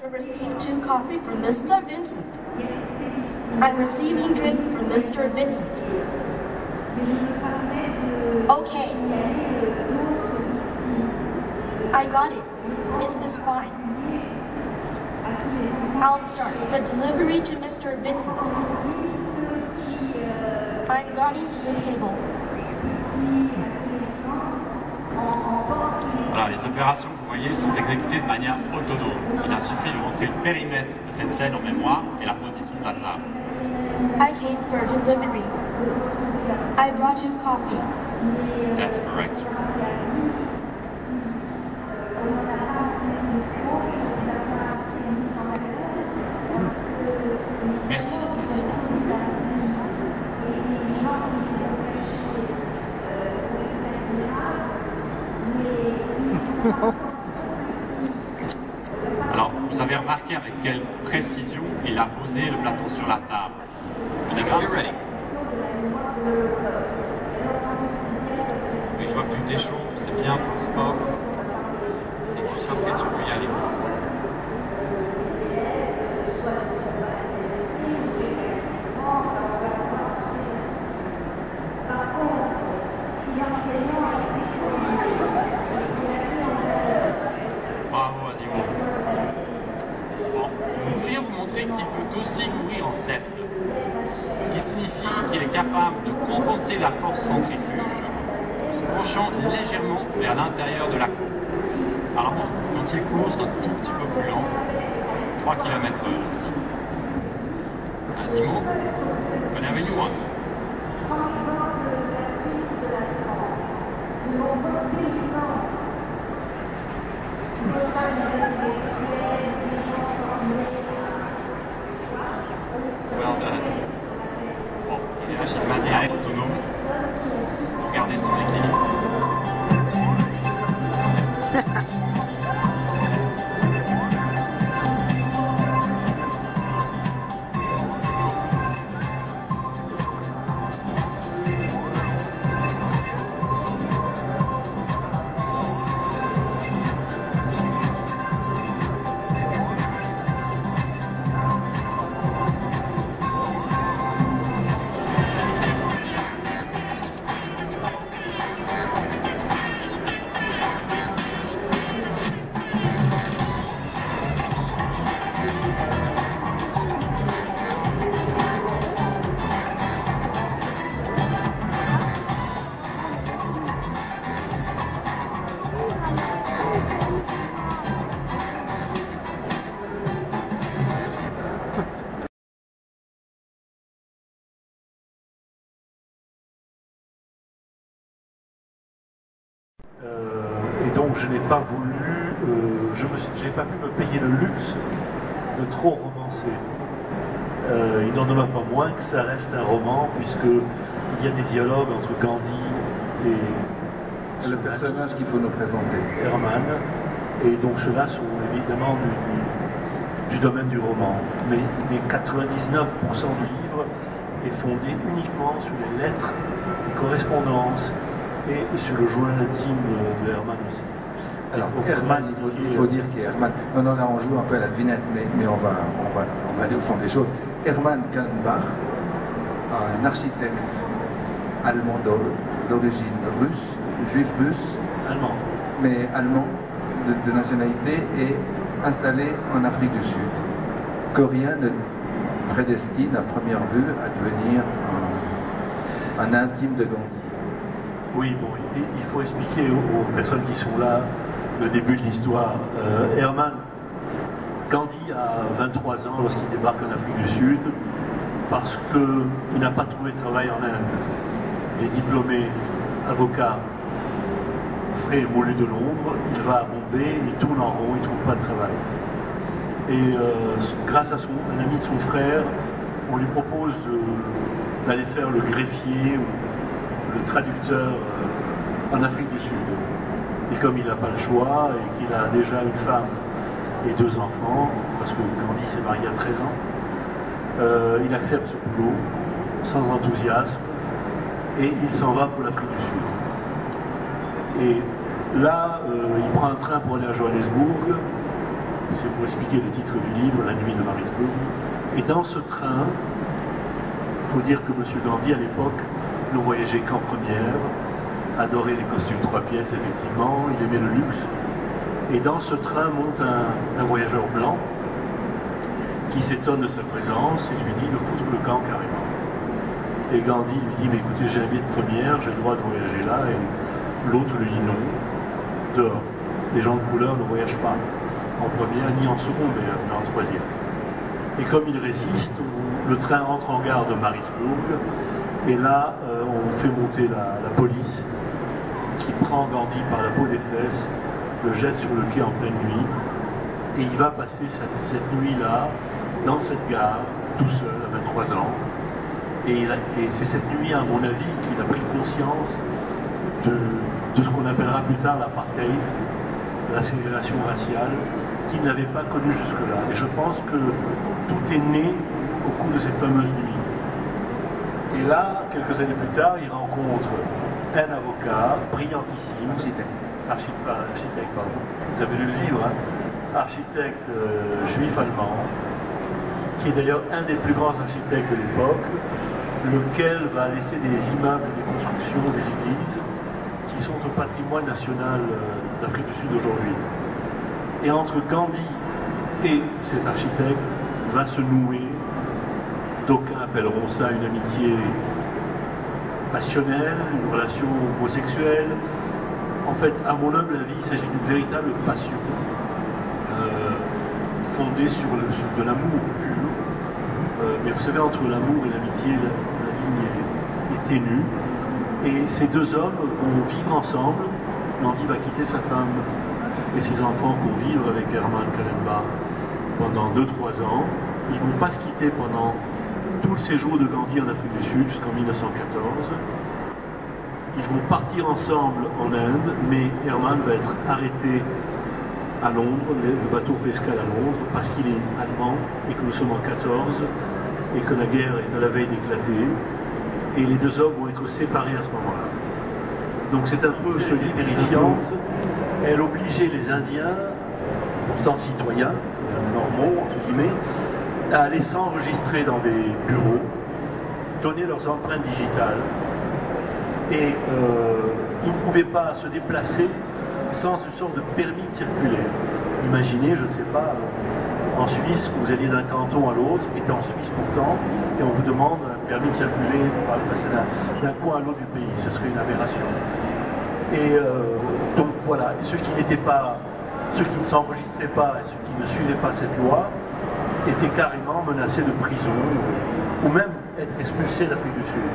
to receive 2 coffee for Mr. Vincent. I'm receiving drink for Mr. Vincent. Okay. I got it. Is this fine? I'll start the delivery to Mr. Vincent. I'm going to the table. Voilà, les opérations que vous voyez sont exécutées de manière autonome. Il a suffi de montrer le périmètre de cette scène en mémoire et la position de la table. I came for delivery. I brought you coffee. That's correct. Merci, quasiment. Alors, vous avez remarqué avec quelle précision il a posé le plateau sur la table. Vous avez remarqué? Oui, je vois que tu t'échauffes, c'est bien pour le sport. Et tu seras prêt, tu peux y aller. Bravo, Adimo. Bon, je voudrais vous montrer qu'il peut aussi courir en cercle, ce qui signifie qu'il est capable de compenser la force centrifuge en se penchant légèrement vers l'intérieur de la cour. Alors bon, quand il court, c'est un tout petit peu plus lent, 3 km/h ici. Azimo, whenever you want. Well done. Bon, il agit de manière autonome pour garder son équilibre. Et donc je n'ai pas voulu, je n'ai pas pu me payer le luxe de trop romancer. Il n'en demeure pas moins que ça reste un roman, puisqu'il y a des dialogues entre Gandhi et le personnage qu'il faut nous présenter. Herman, et donc ceux-là sont évidemment du domaine du roman. Mais 99% du livre est fondé uniquement sur les lettres, les correspondances, et sur le journal intime de Herman aussi. Alors Herman, il faut dire qu'Herman, non, là on joue un peu à la devinette, mais on va aller au fond des choses. Herman Kallenbach, un architecte allemand d'origine russe, juif russe, allemand, mais allemand de nationalité, et installé en Afrique du Sud, que rien ne prédestine à première vue à devenir un intime de Gandhi. Oui, bon, il faut expliquer aux personnes qui sont là le début de l'histoire. Herman, Gandhi a 23 ans lorsqu'il débarque en Afrique du Sud, parce qu'il n'a pas trouvé de travail en Inde. Il est diplômé avocat frais et moulu de Londres, il va à Bombay, il tourne en rond, il ne trouve pas de travail. Et grâce à un ami de son frère, on lui propose d'aller faire le greffier ou le traducteur en Afrique du Sud. Et comme il n'a pas le choix et qu'il a déjà une femme et 2 enfants, parce que Gandhi s'est marié à 13 ans, il accepte ce boulot sans enthousiasme et il s'en va pour l'Afrique du Sud. Et là, il prend un train pour aller à Johannesburg c'est pour expliquer le titre du livre, La nuit de Marisburg. Et dans ce train, il faut dire que M. Gandhi, à l'époque, ne voyageait qu'en première, adorait les costumes 3 pièces, effectivement, il aimait le luxe. Et dans ce train monte un voyageur blanc qui s'étonne de sa présence et lui dit de foutre le camp carrément. Et Gandhi lui dit, mais écoutez, j'ai un billet de première, j'ai le droit de voyager là, et l'autre lui dit non, dehors. Les gens de couleur ne voyagent pas en première, ni en seconde d'ailleurs, mais en troisième. Et comme il résiste, le train entre en gare de Marisburg, et là, on fait monter la police, qui prend Gandhi par la peau des fesses, le jette sur le quai en pleine nuit, et il va passer cette nuit-là, dans cette gare, tout seul, à 23 ans. Et c'est cette nuit, à mon avis, qu'il a pris conscience de ce qu'on appellera plus tard l'apartheid, la ségrégation raciale, qu'il n'avait pas connue jusque-là. Et je pense que tout est né au cours de cette fameuse nuit. Et là, quelques années plus tard, il rencontre un avocat brillantissime, architecte, pardon. Vous avez lu le livre, hein, architecte juif allemand, qui est d'ailleurs un des plus grands architectes de l'époque, lequel va laisser des immeubles et des constructions, des églises, qui sont au patrimoine national d'Afrique du Sud aujourd'hui. Et entre Gandhi et cet architecte va se nouer, d'aucuns appelleront ça une amitié passionnelle, une relation homosexuelle. En fait, à mon humble avis, il s'agit d'une véritable passion fondée sur de l'amour pur. Mais vous savez, entre l'amour et l'amitié, la ligne est ténue. Et ces deux hommes vont vivre ensemble. Gandhi va quitter sa femme et ses enfants pour vivre avec Hermann Kallenbach pendant 2-3 ans. Ils ne vont pas se quitter pendant tout le séjour de Gandhi en Afrique du Sud jusqu'en 1914. Ils vont partir ensemble en Inde, mais Hermann va être arrêté à Londres, le bateau fait escale à Londres, parce qu'il est allemand et que nous sommes en 14 et que la guerre est à la veille d'éclater. Et les deux hommes vont être séparés à ce moment-là. Donc c'est un peu ce livre terrifiante. Elle obligeait les Indiens, pourtant citoyens, normaux, entre guillemets, à aller s'enregistrer dans des bureaux, donner leurs empreintes digitales. Et ils ne pouvaient pas se déplacer sans une sorte de permis de circuler. Imaginez, je ne sais pas, en Suisse, vous alliez d'un canton à l'autre, qui était en Suisse pourtant, et on vous demande un permis de circuler pour passer d'un coin à l'autre du pays. Ce serait une aberration. Et donc voilà, ceux qui ne s'enregistraient pas et ceux qui ne suivaient pas cette loi étaient carrément menacés de prison ou même être expulsés d'Afrique du Sud.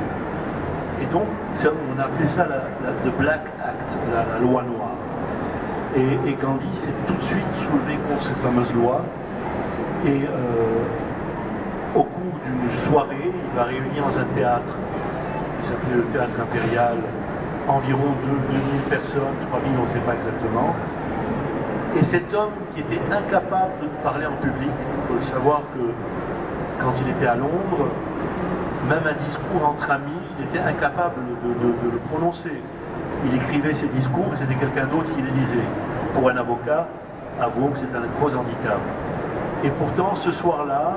Et donc, on a appelé ça the Black Act, la loi noire. Et Gandhi s'est tout de suite soulevé contre cette fameuse loi. Et au cours d'une soirée, il va réunir dans un théâtre qui s'appelait le Théâtre Impérial environ 2000 personnes, 3000, on ne sait pas exactement. Et cet homme qui était incapable de parler en public, il faut le savoir que quand il était à Londres, même un discours entre amis, il était incapable de le prononcer. Il écrivait ses discours et c'était quelqu'un d'autre qui les lisait. Pour un avocat, avouons que c'est un gros handicap. Et pourtant, ce soir-là,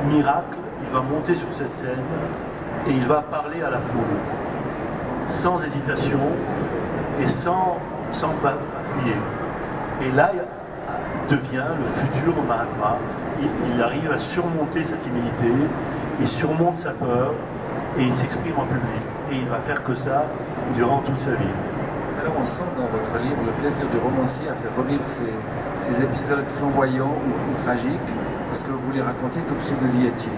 miracle, il va monter sur cette scène et il va parler à la foule, sans hésitation et sans bafouiller. Et là, il devient le futur Mahatma. Il arrive à surmonter sa timidité, il surmonte sa peur et il s'exprime en public. Et il va faire que ça durant toute sa vie. Alors on sent dans votre livre le plaisir du romancier à faire revivre ces épisodes flamboyants ou tragiques, parce que vous les racontez comme si vous y étiez.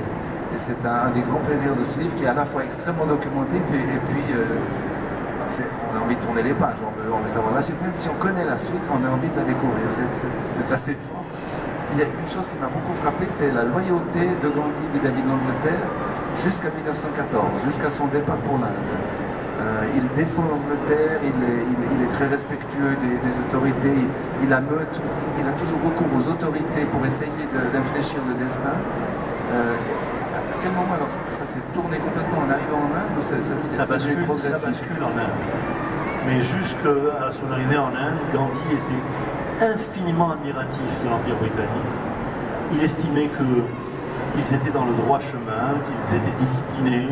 Et c'est un des grands plaisirs de ce livre qui est à la fois extrêmement documenté et puis on a envie de tourner les pages, on veut savoir la suite. Même si on connaît la suite, on a envie de la découvrir. C'est assez fort. Il y a une chose qui m'a beaucoup frappé, c'est la loyauté de Gandhi vis-à-vis de l'Angleterre jusqu'à 1914, jusqu'à son départ pour l'Inde. Il défend l'Angleterre, il est très respectueux des autorités, il a toujours recours aux autorités pour essayer d'infléchir le destin. À quel moment alors ça s'est tourné complètement en arrivant en Inde ou ça bascule en Inde. Mais jusqu'à son arrivée en Inde, Gandhi était infiniment admiratif de l'Empire britannique. Il estimait qu'ils étaient dans le droit chemin, qu'ils étaient disciplinés,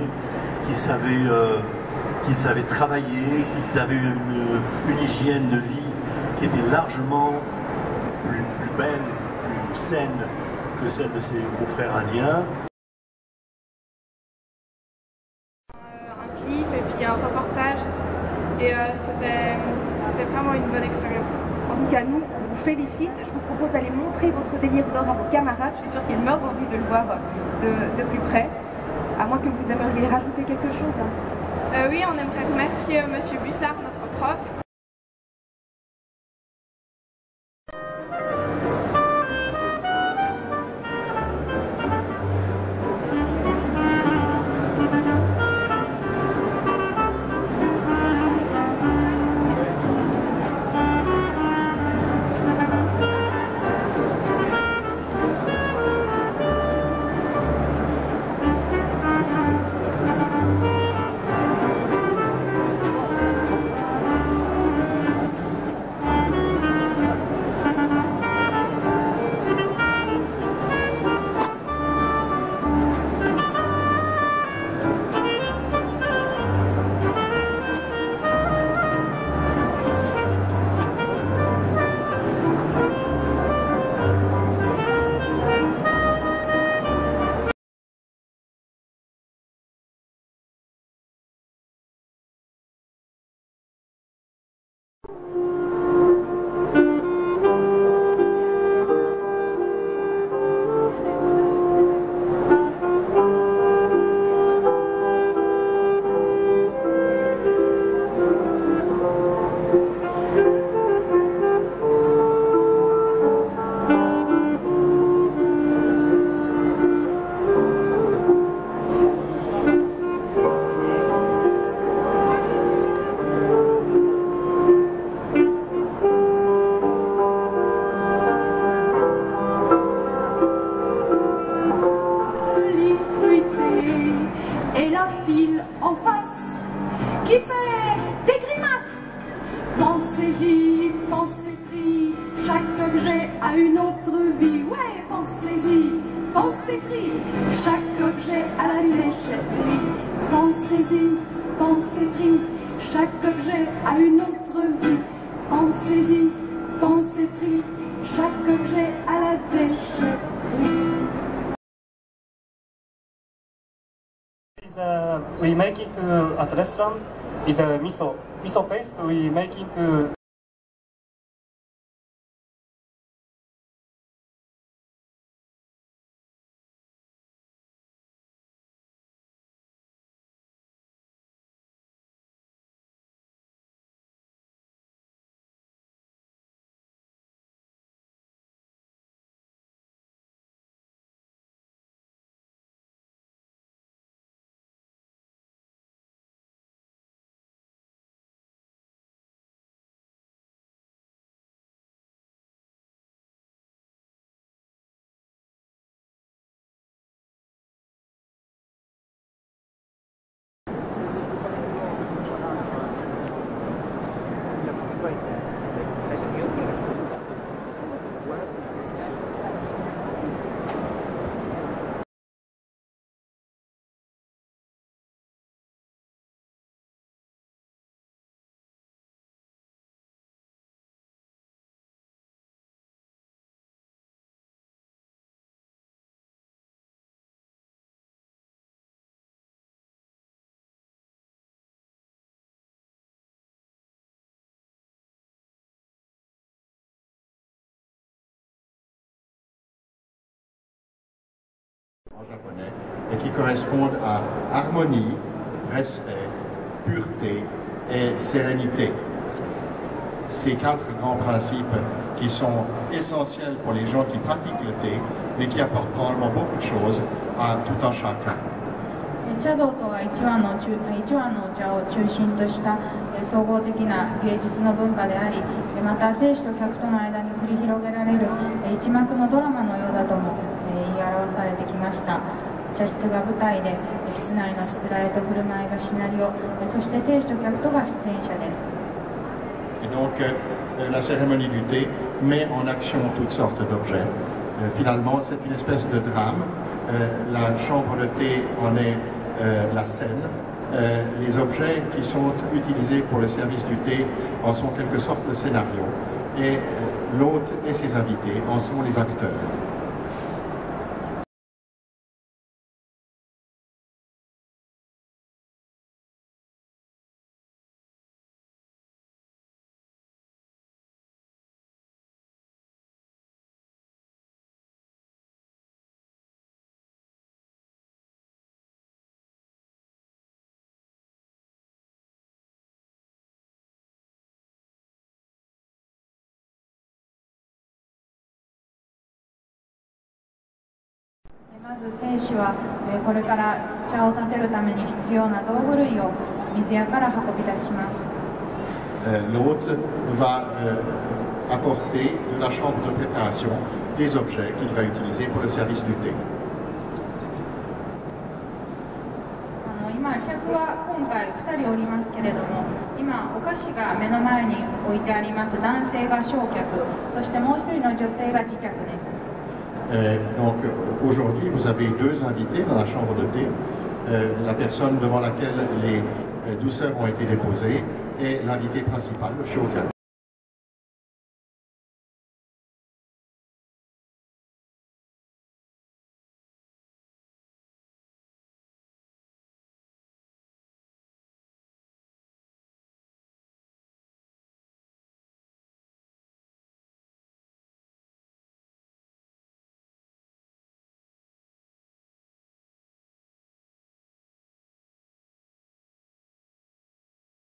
qu'ils savaient travailler, qu'ils avaient une hygiène de vie qui était largement plus belle, plus saine que celle de ses confrères indiens. Un clip et puis un reportage et c'était vraiment une bonne expérience. En tout cas, nous, on vous félicite. Je vous propose d'aller montrer votre délire d'or à vos camarades. Je suis sûre qu'ils meurent d'envie de le voir de plus près. À moins que vous aimeriez rajouter quelque chose. Oui, on aimerait remercier Monsieur Bussard, notre prof. Pensez-y, pensez-y, chaque objet a une autre vie. Ouais, pensez-y, pensez-y, chaque objet a une échetterie. Pensez-y, pensez-y, chaque objet a une autre vie. Pensez-y, pensez-y, chaque objet a la déchetterie. We make it at restaurant is a miso paste. We make it en japonais et qui correspondent à harmonie, respect, pureté et sérénité. Ces quatre grands principes qui sont essentiels pour les gens qui pratiquent le thé, mais qui apportent probablement beaucoup de choses à tout un chacun. 茶道とは一碗のお茶を中心とした総合的な芸術の文化であり、また亭主と客との間に繰り広げられる一幕のドラマのようだとも言い表されてきました。茶室が舞台で、室内のしつらえと振る舞いがシナリオ、そして亭主と客とが出演者です。Et donc, la cérémonie du thé met en action toutes sortes d'objets. Finalement, c'est une espèce de drame. La chambre de thé en est la scène. Les objets qui sont utilisés pour le service du thé en sont en quelque sorte le scénario. Et l'hôte et ses invités en sont les acteurs.まず亭主はこれから茶を立てるために必要な道具類を水屋から運び出します。L'hôte va apporter de la chambre de préparation les objets qu'il va utiliser pour le service du thé. 今、客は今回2人おりますけれども、今、お菓子が目の前に置いてあります。男性が正客、そしてもう一人の女性が次客です。Donc aujourd'hui, vous avez deux invités dans la chambre de thé. La personne devant laquelle les douceurs ont été déposées est l'invité principal, le shiokyaku.